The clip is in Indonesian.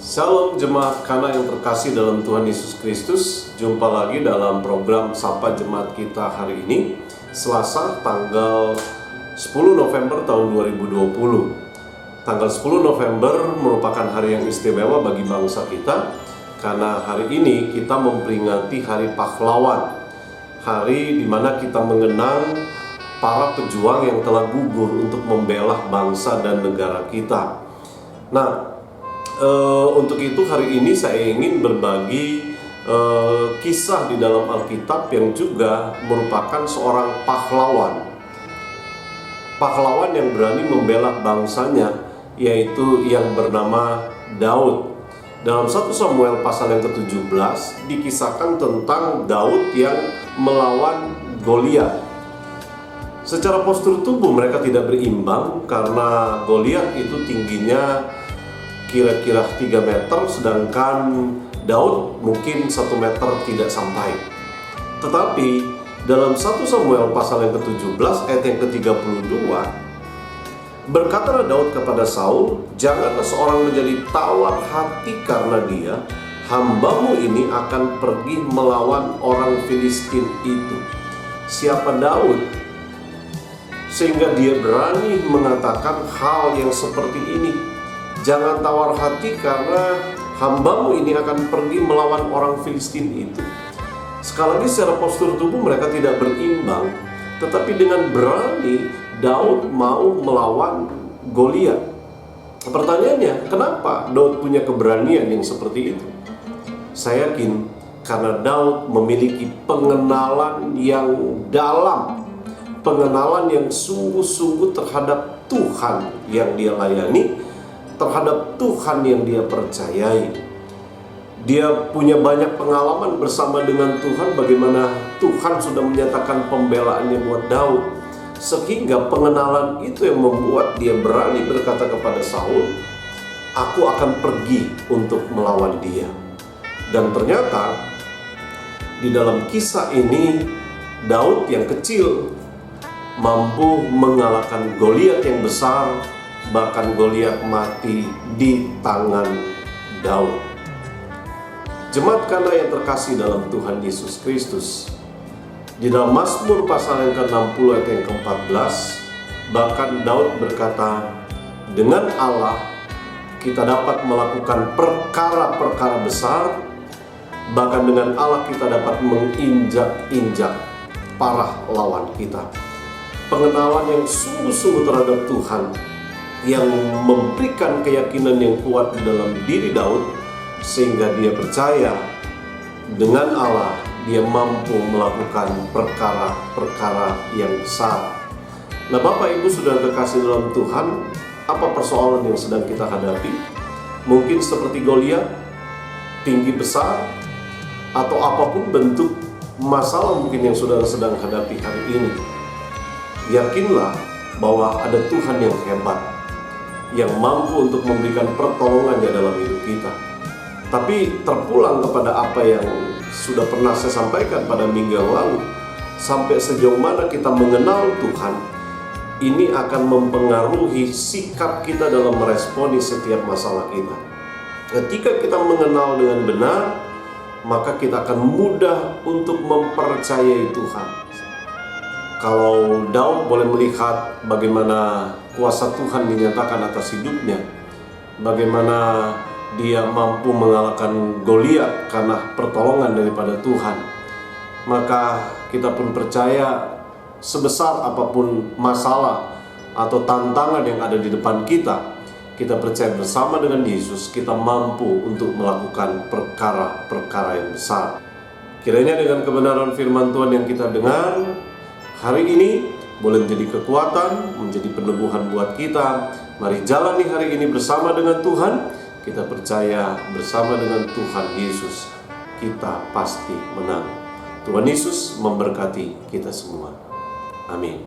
Shalom jemaat Kana yang terkasih dalam Tuhan Yesus Kristus. Jumpa lagi dalam program Sapa Jemaat kita hari ini, Selasa tanggal 10 November tahun 2020. Tanggal 10 November merupakan hari yang istimewa bagi bangsa kita, karena hari ini kita memperingati Hari Pahlawan, hari di mana kita mengenang para pejuang yang telah gugur untuk membela bangsa dan negara kita. Nah, untuk itu hari ini saya ingin berbagi kisah di dalam Alkitab yang juga merupakan seorang pahlawan. Pahlawan yang berani membela bangsanya, yaitu yang bernama Daud. Dalam 1 Samuel pasal yang ke-17 dikisahkan tentang Daud yang melawan Goliat. Secara postur tubuh mereka tidak berimbang karena Goliat itu tingginya kira-kira 3 meter, sedangkan Daud mungkin 1 meter tidak sampai. Tetapi dalam 1 Samuel pasal yang ke-17 ayat yang ke-32, berkatalah Daud kepada Saul, "Janganlah seorang menjadi tawar hati karena dia, hambamu ini akan pergi melawan orang Filistin itu." Siapa Daud sehingga dia berani mengatakan hal yang seperti ini? Jangan tawar hati karena hambamu ini akan pergi melawan orang Filistin itu. Sekali lagi secara postur tubuh mereka tidak berimbang, tetapi dengan berani Daud mau melawan Goliat. Pertanyaannya, kenapa Daud punya keberanian yang seperti itu? Saya yakin karena Daud memiliki pengenalan yang dalam, pengenalan yang sungguh-sungguh terhadap Tuhan yang dia layani, terhadap Tuhan yang dia percayai. Dia punya banyak pengalaman bersama dengan Tuhan, bagaimana Tuhan sudah menyatakan pembelaannya buat Daud, sehingga pengenalan itu yang membuat dia berani berkata kepada Saul, "Aku akan pergi untuk melawan dia." Dan ternyata di dalam kisah ini Daud yang kecil mampu mengalahkan Goliat yang besar. Bahkan Goliat mati di tangan Daud. Jemaat Kana yang terkasih dalam Tuhan Yesus Kristus, di dalam Mazmur pasal yang ke-60 ayat yang ke-14, bahkan Daud berkata, "Dengan Allah kita dapat melakukan perkara-perkara besar, bahkan dengan Allah kita dapat menginjak-injak para lawan kita." Pengenalan yang sungguh-sungguh terhadap Tuhan yang memberikan keyakinan yang kuat di dalam diri Daud, sehingga dia percaya dengan Allah dia mampu melakukan perkara-perkara yang besar. Nah, Bapak Ibu Saudara kekasih dalam Tuhan, apa persoalan yang sedang kita hadapi? Mungkin seperti Goliat, tinggi besar, atau apapun bentuk masalah mungkin yang saudara sedang hadapi hari ini. Yakinlah bahwa ada Tuhan yang hebat, yang mampu untuk memberikan pertolongannya dalam hidup kita. Tapi terpulang kepada apa yang sudah pernah saya sampaikan pada minggu yang lalu, sampai sejauh mana kita mengenal Tuhan, ini akan mempengaruhi sikap kita dalam meresponi setiap masalah kita. Ketika kita mengenal dengan benar, maka kita akan mudah untuk mempercayai Tuhan. Kalau Daud boleh melihat bagaimana kuasa Tuhan dinyatakan atas hidupnya, bagaimana dia mampu mengalahkan Goliat karena pertolongan daripada Tuhan, maka kita pun percaya sebesar apapun masalah atau tantangan yang ada di depan kita, kita percaya bersama dengan Yesus kita mampu untuk melakukan perkara-perkara yang besar. Kiranya dengan kebenaran firman Tuhan yang kita dengar hari ini boleh menjadi kekuatan, menjadi peneguhan buat kita. Mari jalani hari ini bersama dengan Tuhan. Kita percaya bersama dengan Tuhan Yesus kita pasti menang. Tuhan Yesus memberkati kita semua. Amin.